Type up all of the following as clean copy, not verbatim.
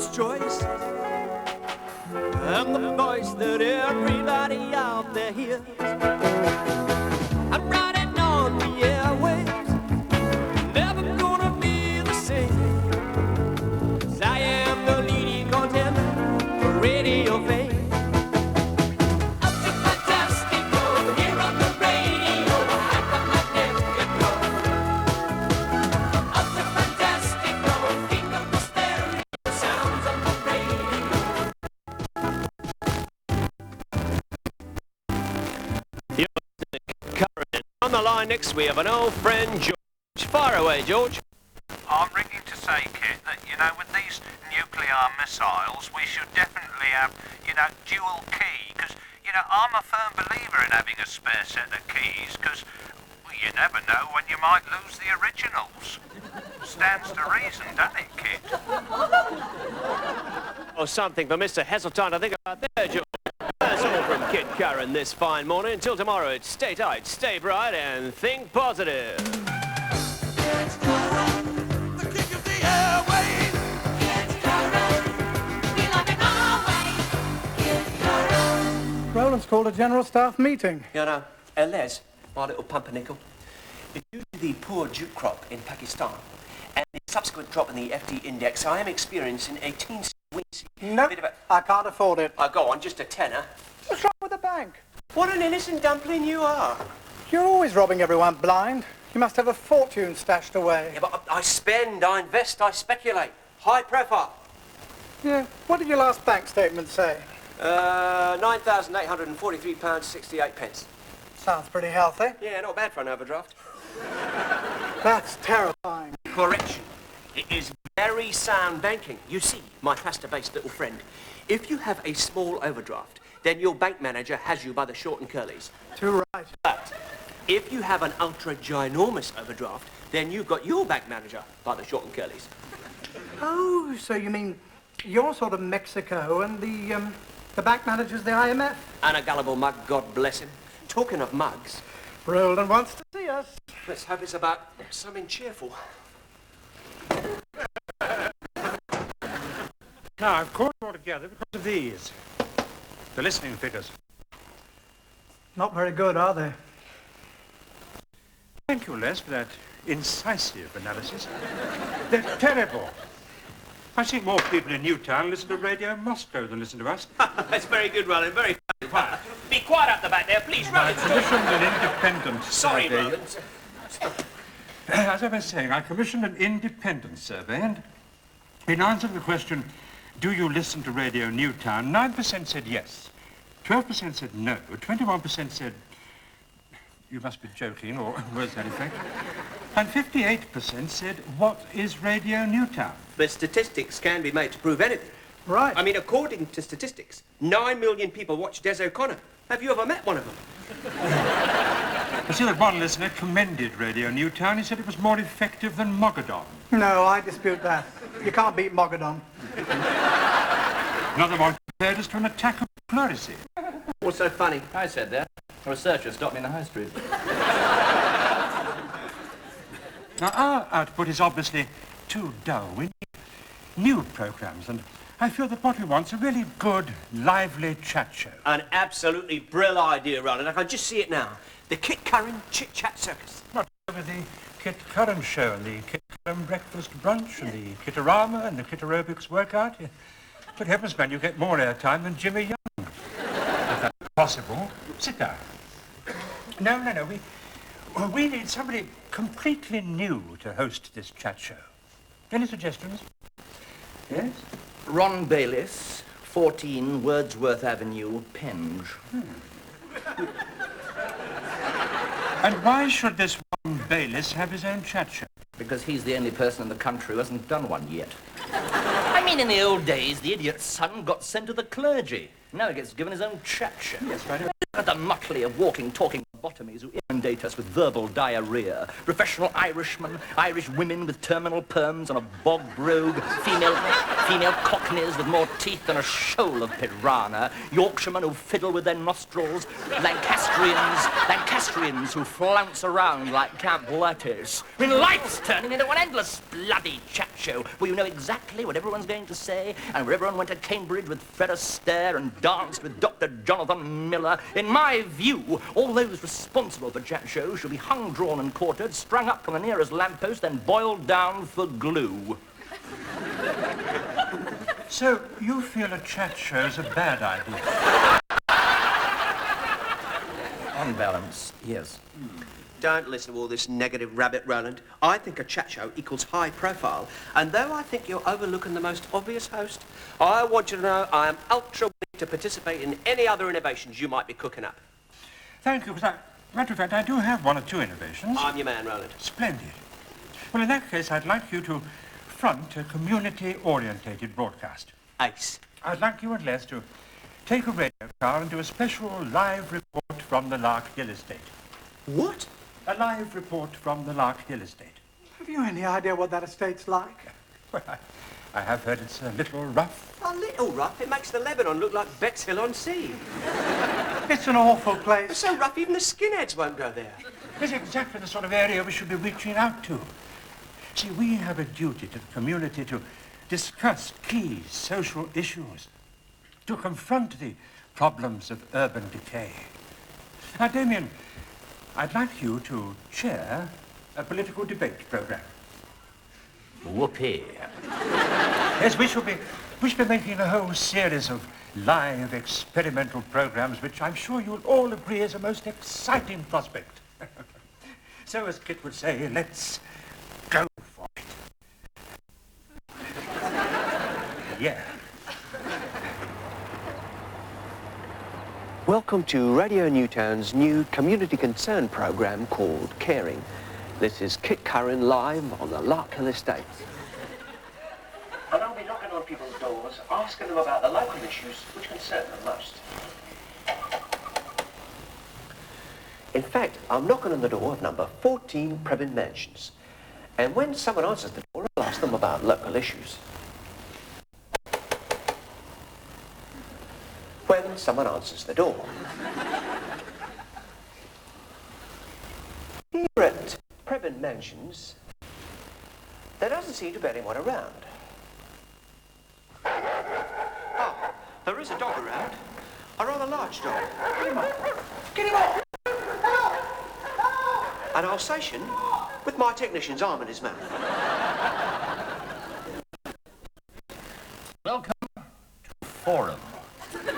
people's choice. I'm the voice that everybody out there hears. I'm riding on the airwaves, never gonna be the same. 'Cause I am the leading contender for radio fame. Curran. On the line next we have an old friend, George. Fire away, George. I'm ringing to say, Kit, that, you know, with these nuclear missiles, we should definitely have, you know, dual key, because, you know, I'm a firm believer in having a spare set of keys, because well, you never know when you might lose the originals. Stands to reason, doesn't it, Kit? Or something for Mr. Heseltine to think about there, George. That's all from Kit Curran this fine morning. Until tomorrow, it's stay tight, stay bright, and think positive. It's Curran, the king of the airwaves. It's Curran, we like it our way. It's Curran. Roland's called a general staff meeting. You know, Les, my little pumpernickel, due to the poor jute crop in Pakistan and the subsequent drop in the FD index, I am experiencing a teensy weensy Nope, bit of a... I can't afford it. Go on, just a tenner. What's wrong with the bank? What an innocent dumpling you are. You're always robbing everyone blind. You must have a fortune stashed away. Yeah, but I spend, I invest, I speculate. High profile. Yeah, what did your last bank statement say? £9,843.68. Sounds pretty healthy. Yeah, not bad for an overdraft. That's terrifying. Correction. It is very sound banking. You see, my pasta-based little friend, if you have a small overdraft, then your bank manager has you by the short and curlies. Too right. But if you have an ultra-ginormous overdraft, then you've got your bank manager by the short and curlies. Oh, so you mean you're sort of Mexico and the bank manager's the IMF? And a gullible mug, God bless him. Talking of mugs, Roland wants to see us. let's hope it's about something cheerful. Now, I've called you all together because of these. The listening figures. Not very good, are they? Thank you, Les, for that incisive analysis. They're terrible. I think more people in Newtown listen to Radio Moscow than listen to us. That's very good, Roland, very quiet. Be quiet up the back there, please, Roland. I commissioned an independent Sorry, survey. Roland. As I was saying, I commissioned an independent survey, and in answer to the question, do you listen to Radio Newtown, 9% said yes, 12% said no, 21% said, you must be joking, or words to that effect, and 58% said, what is Radio Newtown? The statistics can be made to prove anything. Right. I mean, according to statistics, 9 million people watch Des O'Connor. Have you ever met one of them? I see that one listener commended Radio Newtown. He said it was more effective than Mogadon. No, I dispute that. You can't beat Mogadon. Another one compared us to an attack of pleurisy. What's so funny? I said that. A researcher stopped me in the high street. Now, our output is obviously too dull. We need new programs, and I feel that what we want is a really good, lively chat show. An absolutely brill idea, Roland. I can just see it now. The Kit Curran Chit-Chat Circus. Not over the Kit Curran show, and the Kit Curran breakfast brunch, and the Kitorama, and the Kit Aerobics workout. Good heavens, man, you get more airtime than Jimmy Young. If that's possible, sit down. No. We need somebody completely new to host this chat show. Any suggestions? Yes? Ron Bayliss, 14 Wordsworth Avenue, Penge. And why should this Ron Bayliss have his own chat show? Because he's the only person in the country who hasn't done one yet. I mean, in the old days, the idiot's son got sent to the clergy. Now he gets given his own chat show. Yes, right. Look at the motley of walking, talking lobotomies who inundate us with verbal diarrhea, professional Irishmen, Irish women with terminal perms and a bog brogue, female cockneys with more teeth than a shoal of piranha, Yorkshiremen who fiddle with their nostrils, Lancastrians who flounce around like camp lettuce. I mean, life's turning into an endless bloody chat show where you know exactly what everyone's going to say and where everyone went to Cambridge with Fred Astaire and danced with Dr. Jonathan Miller. In my view, all those responsible for chat shows should be hung, drawn and quartered, strung up from the nearest lamppost, then boiled down for glue. So, you feel a chat show's a bad idea? On balance, yes. Don't listen to all this negative rabbit, Roland. I think a chat show equals high profile, and though I think you're overlooking the most obvious host, I want you to know I am ultra willing to participate in any other innovations you might be cooking up. Thank you, because matter of fact, I do have one or two innovations. I'm your man, Roland. Splendid. Well, in that case, I'd like you to front a community-orientated broadcast. Ace. I'd like you and Les to take a radio car and do a special live report from the Lark Hill Estate. What? A live report from the Lark Hill Estate. Have you any idea what that estate's like? Well, I have heard it's a little rough. A little rough. It makes the Lebanon look like Bexhill-on-Sea. It's an awful place. It's so rough even the skinheads won't go there. It's exactly the sort of area we should be reaching out to. See, we have a duty to the community to discuss key social issues, to confront the problems of urban decay. Now, Damien, I'd like you to chair a political debate program. Whoopee. Yes, we should be making a whole series of live experimental programs, which I'm sure you'll all agree is a most exciting prospect. So, as Kit would say, let's go for it. Yeah. Welcome to Radio Newtown's new community concern program called Caring. This is Kit Curran live on the Lark Hill Estate. And I'll be knocking on people's doors, asking them about the local issues which concern them most. In fact, I'm knocking on the door of number 14 Prebin Mansions. And when someone answers the door, I'll ask them about local issues. When someone answers the door. Here at Prebin Mansions, there doesn't seem to be anyone around. Oh, there is a dog around. A rather large dog. Get him up. Get him up! An Alsatian with my technician's arm in his mouth. Welcome to Forum,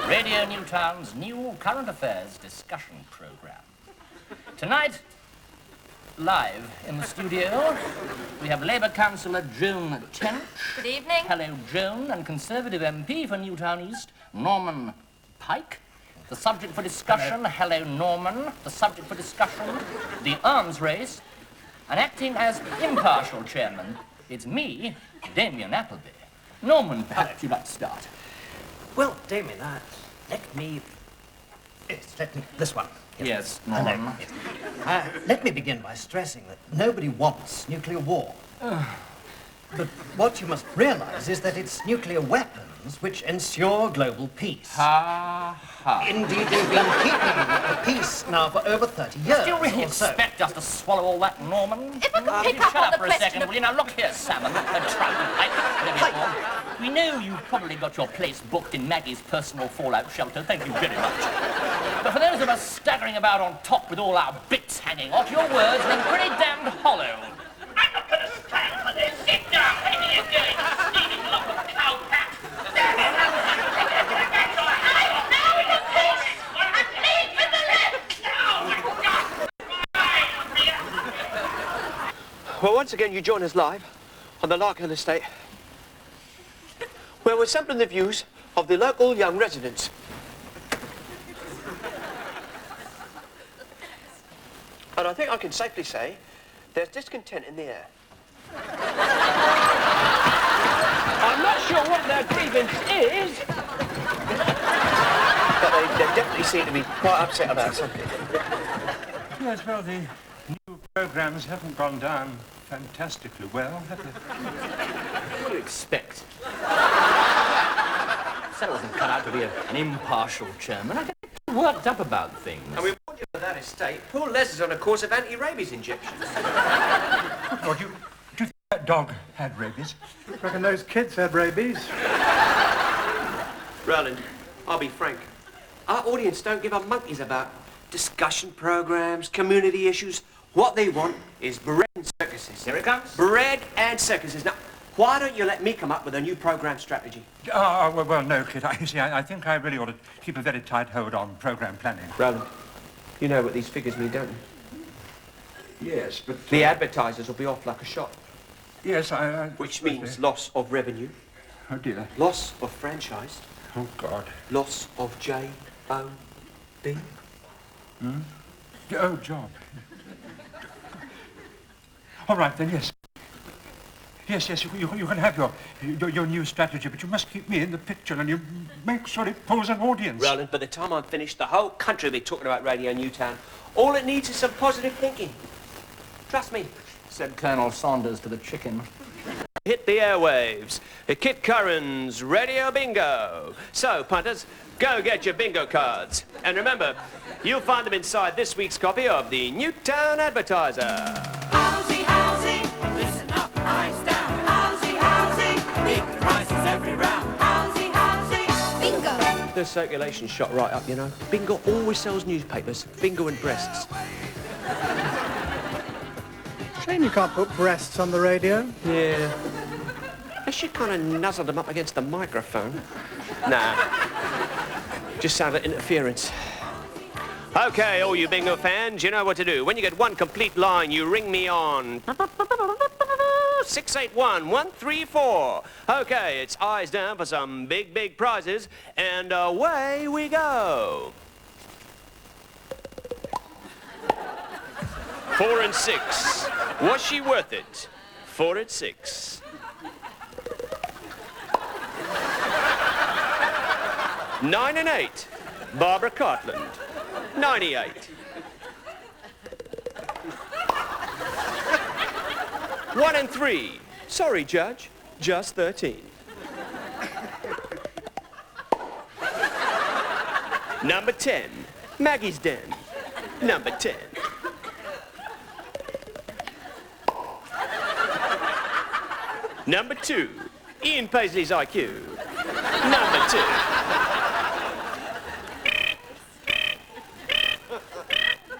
Radio Newtown's new current affairs discussion program. Tonight, live in the studio, we have Labour Councillor Joan Tench. Good evening. Hello, Joan, and Conservative MP for Newtown East, Norman Pike. The subject for discussion, hello, Norman. The subject for discussion, the arms race. And acting as impartial chairman, it's me, Damien Appleby. Norman Pike, would you like to start? Well, Damien, this one. Yes, Norman. Let me begin by stressing that nobody wants nuclear war. But what you must realize is that it's nuclear weapons which ensure global peace. Ha, ha. Indeed, they've been keeping the peace now for over 30 years. Do you really or so. expect us to swallow all that, Norman? If I could pick Shut up on up the for a question second, of... will you? Now, look here, Salmon, and Trout, we know you've probably got your place booked in Maggie's personal fallout shelter. Thank you very much. But for those of us staggering about on top with all our bits hanging off, your words ring pretty damned hollow. I'm not going to stand for this. Sit down, lady, again. Stealing lump of cow pat. Well, once again, you join us live on the Lark Hill Estate, where we're sampling the views of the local young residents. And I think I can safely say there's discontent in the air. I'm not sure what their grievance is, but they definitely seem to be quite upset about something. Yes, well, the new programmes haven't gone down fantastically well, have they? What do you expect? Said I wasn't cut out to be an impartial chairman. I get worked up about things. And we warned you of that estate. Poor Les is on a course of anti-rabies injections. Lord, do you think that dog had rabies? Reckon those kids had rabies. Roland, I'll be frank. Our audience don't give a monkeys about discussion programs, community issues. What they want is bread and circuses. Here it comes. Bread and circuses. Now, why don't you let me come up with a new program strategy? Well, no, kid. I think I really ought to keep a very tight hold on program planning. Roland, you know what these figures mean, don't you? Yes, but... The advertisers will be off like a shot. Yes, Which means loss of revenue, Oh, dear. loss of franchise, Oh, God. loss of J-O-B. Oh, job. All right, then, yes. Yes, you can have your new strategy, but you must keep me in the picture and you make sure it pulls an audience. Roland, by the time I'm finished, the whole country will be talking about Radio Newtown. All it needs is some positive thinking. Trust me. Said Colonel Saunders to the chicken. Hit the airwaves. Kit Curran's Radio Bingo. So, punters, go get your bingo cards. And remember, you'll find them inside this week's copy of the Newtown Advertiser. Housey, housey, listen up, eyes down. Housey, housey, big prices every round. Housey, housey, bingo. The circulation shot right up, you know. Bingo always sells newspapers. Bingo and breasts. Shame you can't put breasts on the radio. Yeah. I should kind of nuzzle them up against the microphone. Nah. Just sound like interference. Okay, all you bingo fans, you know what to do. When you get one complete line, you ring me on 681-134. Okay, it's eyes down for some big, big prizes, and away we go. 4 and 6. Was she worth it? 4 and 6. 9 and 8. Barbara Cartland. 98. 1 and 3. Sorry, Judge. Just 13. Number 10. Maggie's Den. Number 10. Number 2, Ian Paisley's IQ. Number 2.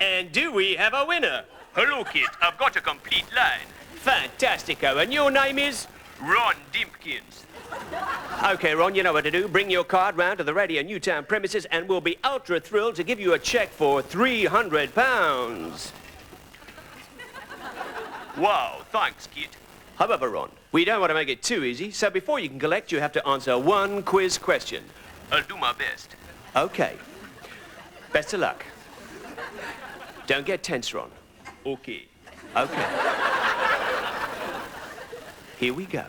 And do we have a winner? Hello, kid. I've got a complete line. Fantastico. And your name is? Ron Dimpkins. Okay, Ron, you know what to do. Bring your card round to the Radio Newtown premises and we'll be ultra thrilled to give you a check for £300. Wow, thanks, kid. However, Ron, we don't want to make it too easy, so before you can collect, you have to answer one quiz question. I'll do my best. Okay. Best of luck. Don't get tense, Ron. Okay. Okay. Here we go.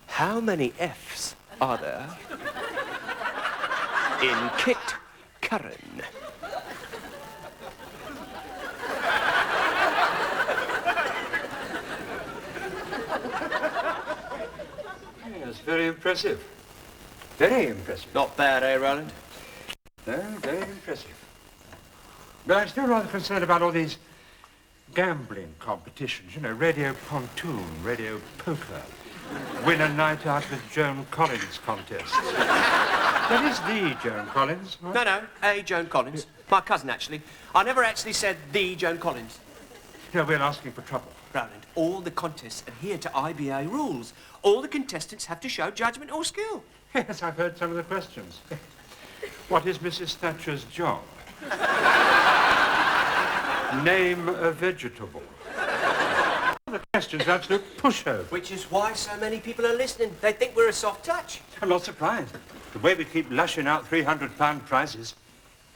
How many F's are there in Kit Curran? Yes, very impressive. Very impressive. Not bad, eh, Roland? No, very impressive. But I'm still rather concerned about all these gambling competitions. You know, Radio Pontoon, Radio Poker, Win a Night Out with Joan Collins contest. That is the Joan Collins, right? No, a Joan Collins. My cousin, actually. I never actually said the Joan Collins. No, we're asking for trouble. Roland, all the contests adhere to IBA rules. All the contestants have to show judgment or skill. Yes, I've heard some of the questions. What is Mrs. Thatcher's job? Name a vegetable. The question's an absolute pushover. Which is why so many people are listening. They think we're a soft touch. I'm not surprised. The way we keep lushing out £300 prizes.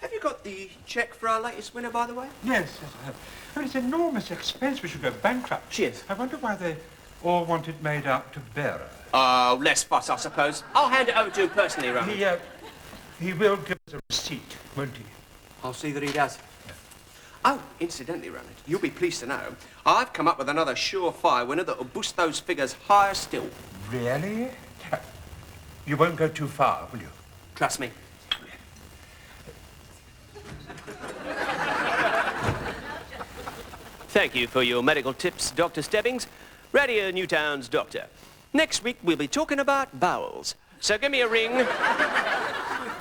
Have you got the cheque for our latest winner, by the way? Yes, I have. Oh, it's enormous expense. We should go bankrupt. Cheers. I wonder why they all want it made out to bearer. Oh, less fuss, I suppose. I'll hand it over to him personally, Roland. He will give us a receipt, won't he? I'll see that he does. Oh, incidentally, Ronald, you'll be pleased to know I've come up with another surefire winner that will boost those figures higher still. Really? You won't go too far, will you? Trust me. Thank you for your medical tips, Dr. Stebbings. Radio Newtown's doctor. Next week, we'll be talking about bowels. So give me a ring.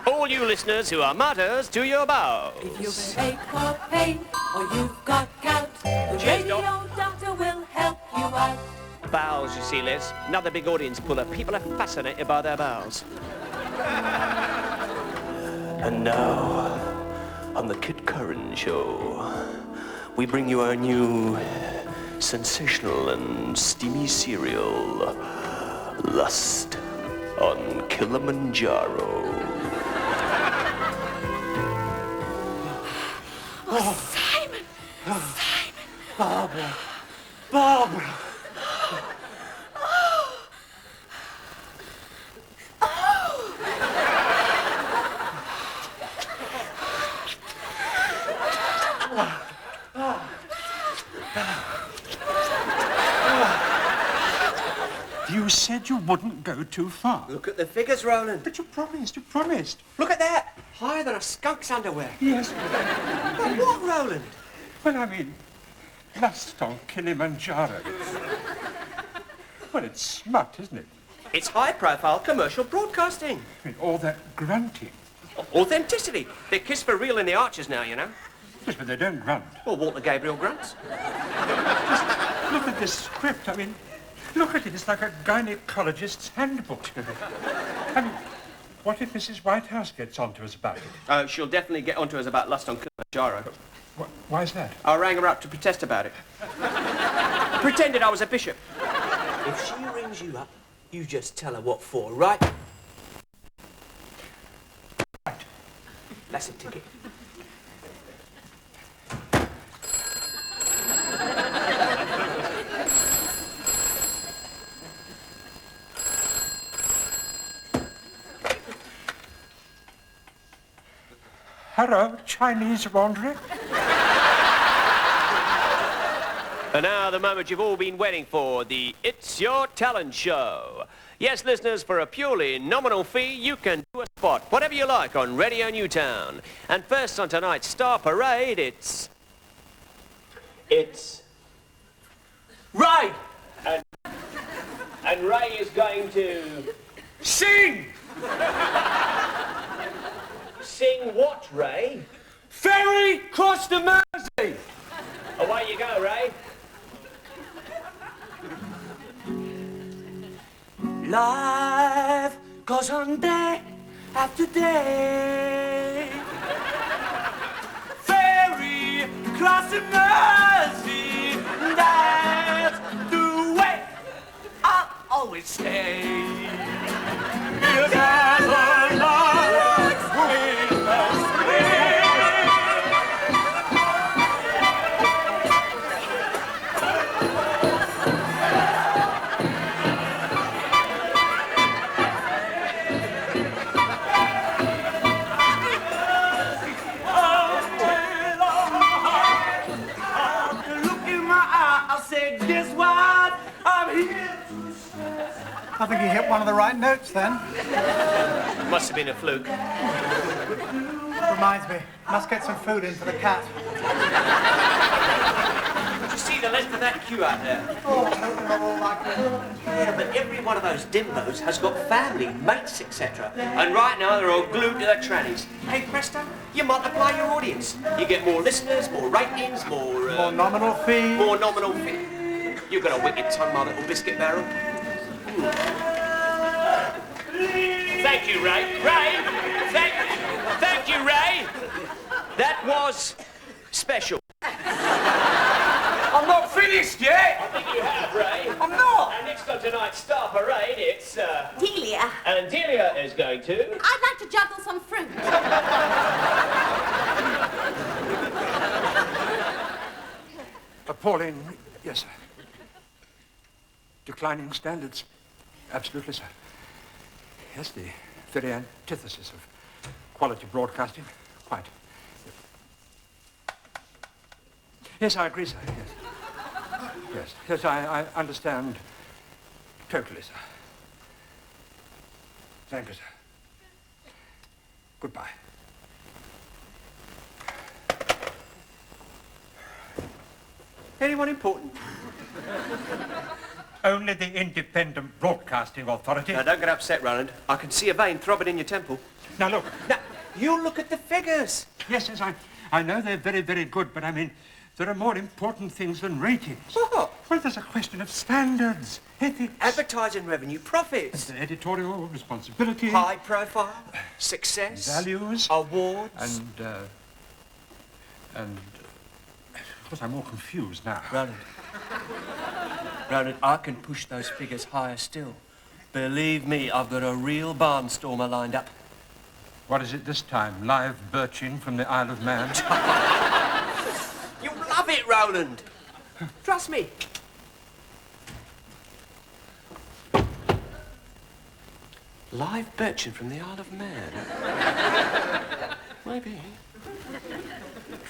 All you listeners who are martyrs to your bowels. If you've an ache or pain or you've got gout, the Cheers, radio Doc. doctor will help you out. Bowels, you see, Liz. Another big audience full of people are fascinated by their bowels. And now, on the Kit Curran Show, we bring you our new sensational and steamy serial, Lust on Kilimanjaro. Simon! Simon! Barbara! Barbara! You said you wouldn't go too far. Look at the figures, Roland. But you promised, you promised. Look at that. Higher than a skunk's underwear. Yes. But what, Roland? Well, I mean, Lust on Kilimanjaro. Well, it's smut, isn't it? It's high-profile commercial broadcasting. I mean, all that grunting. Authenticity. They kiss for real in the arches now, you know. Yes, but they don't grunt. Well, Walter Gabriel grunts. Look at this script. I mean, look at it. It's like a gynecologist's handbook. I mean, what if Mrs. Whitehouse gets onto us about it? She'll definitely get onto us about Lust on Kilimanjaro. Why's that? I rang her up to protest about it. Pretended I was a bishop. If she rings you up, you just tell her what for, right? Right. That's a ticket. Hello, Chinese laundry. And now the moment you've all been waiting for, the It's Your Talent Show. Yes, listeners, for a purely nominal fee, you can do a spot, whatever you like, on Radio Newtown. And first on tonight's Star Parade, it's Ray! And Ray is going to Sing! sing what, Ray? Ferry cross the Mersey! Away you go, Ray. Life goes on day after day. Ferry crossing Mersey, that's the way I always stay. If ever life will I think you hit one of the right notes then. Must have been a fluke. Reminds me, must get some food in for the cat. Did you see the length of that queue out there? Oh, I hope they're all like this. Yeah, but every one of those dimbos has got family, mates, etc. And right now they're all glued to their trannies. Hey, Presto, you multiply your audience. You get more listeners, more ratings, more nominal fee. More nominal fee. You've got a wicked tongue, my little biscuit barrel. Thank you, Ray. Ray! Thank you, Ray! That was special. I'm not finished yet! I think you have, Ray. I'm not! And next on tonight's Star Parade, it's, Delia, and Delia is going to... I'd like to juggle some fruit. Pauline, yes, sir. Declining standards. Absolutely, sir. Yes, the very antithesis of quality broadcasting. Quite. Yes, I agree, sir. Yes. Yes, I understand totally, sir. Thank you, sir. Goodbye. Anyone important? Only the Independent Broadcasting Authority. Now, don't get upset, Roland. I can see a vein throbbing in your temple. Now, look. Now, you look at the figures. Yes, I know they're very, very good, but I mean, there are more important things than ratings. What? Well, there's a question of standards, ethics. Advertising revenue, profits. And editorial responsibility. High profile, success. Values. Awards. And of course, I'm all confused now. Roland, I can push those figures higher still. Believe me, I've got a real barnstormer lined up. What is it this time? Live birching from the Isle of Man? You love it, Roland. Trust me. Live birching from the Isle of Man. Maybe.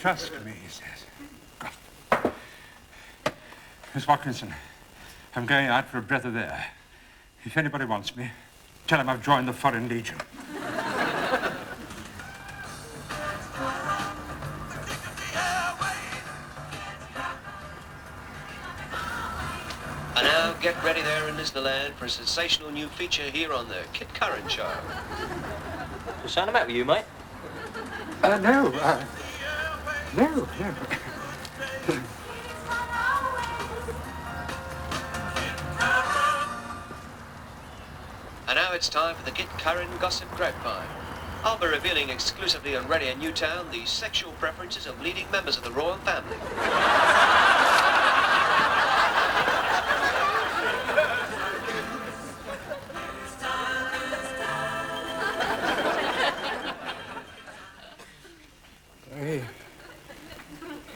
Trust me, he says. Miss Watkinson, I'm going out for a breath of air. If anybody wants me, tell them I've joined the Foreign Legion. And now get ready there in Listenerland for a sensational new feature here on the Kit Curran Show. What's the matter with you, mate? No. And now it's time for the Kit Curran Gossip Grapevine. I'll be revealing exclusively on Radio Newtown the sexual preferences of leading members of the royal family.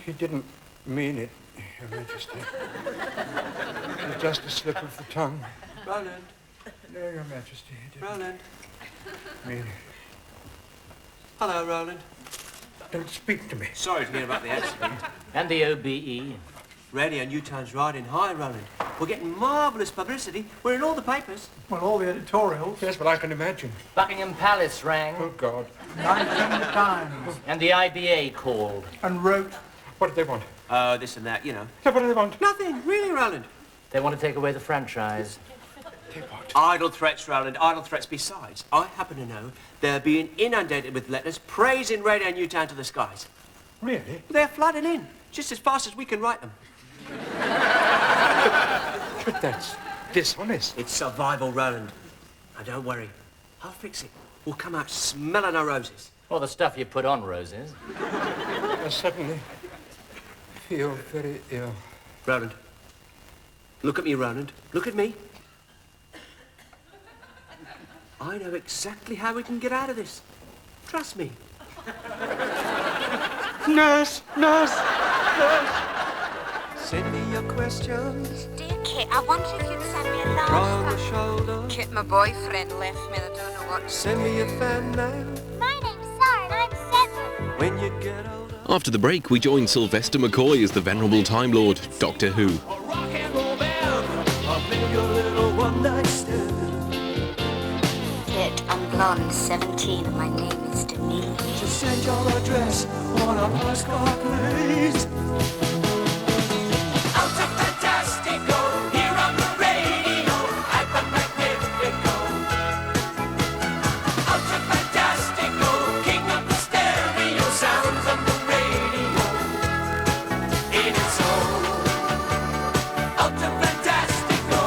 He didn't mean it, Your Majesty. It was just a slip of the tongue. Roland. No, Your Majesty, he didn't Roland. mean it. Hello, Roland. Don't speak to me. Sorry to hear about the accident. And the OBE. Radio Newtown's riding high, Roland. We're getting marvellous publicity. We're in all the papers. Well, all the editorials. Yes, but I can imagine. Buckingham Palace rang. Oh, God. 19 times. And the IBA called. And wrote. What do they want? Oh, this and that, you know. No, what do they want? Nothing, really, Roland. They want to take away the franchise. They what? Idle threats, Roland, idle threats. Besides, I happen to know they're being inundated with letters praising Radio Newtown to the skies. Really? They're flooding in, just as fast as we can write them. But that's dishonest. It's survival, Roland. Now, don't worry. I'll fix it. We'll come out smelling our roses. Or the stuff you put on roses. I suddenly feel very ill. Roland. Look at me, Roland. Look at me. I know exactly how we can get out of this. Trust me. Nurse! Send me your questions. Dear Kit, I wonder if you'd send me a Cry on the large... shoulder. Kit, my boyfriend left me. I don't know what to Send me your fan mail. My name's Sarah and I'm 7. When you get older. After the break, we join Sylvester McCoy as the venerable Time Lord, Doctor Who. A rock and roll band. I'll make a little one-night stand. Kit, I'm blonde, 17, and my name is Denise. Just send your address on a postcard, please. Ultra Fantastico, here on the radio. Hyper-magnifico. Ultra Fantastico, king of the stereo sounds on the radio. In its own Ultra Fantastico.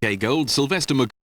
UK Gold, Sylvester McCoy.